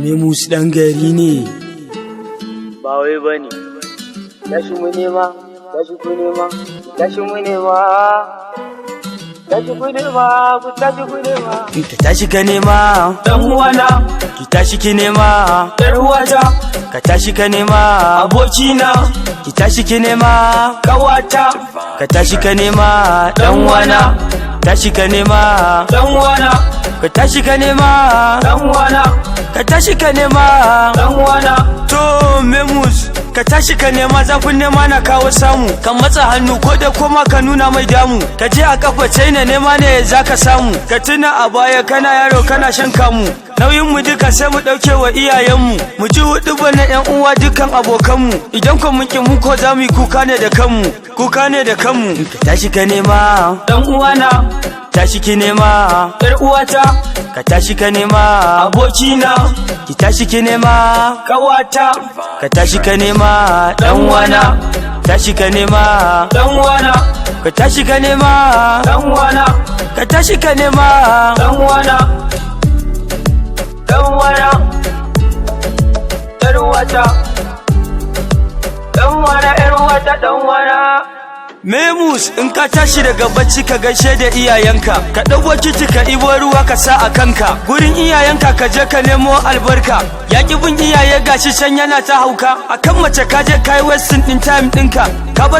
Memus ɗan gari ne. Ba wai ba ne. Tashi mu nema, tashi ku nema, tashi mu nema. Tashi ku nema, ku tashi ku nema. Ka tashi ka nema. Dan uwana, Ki tashi ki nema. yar uwata, Ka tashi ka nema. abokina, Ki tashi ki nema. kawata, Ka tashi ka nema. dan uwana, Tashi ka nema. dan uwana, Ka tashi ka nema. dan uwana, Ka tashi ka nema. dan uwana. To Memus, ka tashi ka nema, zafin nema na kawo samu. Kan matsa hannu ko da koma ka nuna mai damu. Ka je a kafa na nema ne za ka samu. Ka tuna a baya kana yaro kana shan kamu. Nauyin mu duka sai mu dauke wa iyayenmu. Mu ji hudu na yan uwa dukan abokanmu. Idan ko mun ki mu ko za mu yi kuka ne da kanmu. Kuka ne da kanmu. Ka tashi ka nema. Dan uwana, Tashi ki nema. yar uwata, Ka tashi ka nema. abokina, Ki tashi ki nema. kawata, Ka tashi ka nema. dan uwana, Tashi ka nema. dan uwana, Ka tashi ka nema. dan uwana, Ka tashi ka nema. dan uwana, dan uwana, yar uwata, dan uwana, yar uwata, dan uwana. Memus, in ka tashi daga bacci ka gaishe da iyayenka. Ka ɗauko kiti ka ibo ruwa ka sa a kanka. Gurin iyayenka ka je ka nemo albarka. Yaƙi bin iyaye gashi can yana ta hauka. Akan mace ka je ka yi wasting ɗin time ɗinka. Ka bar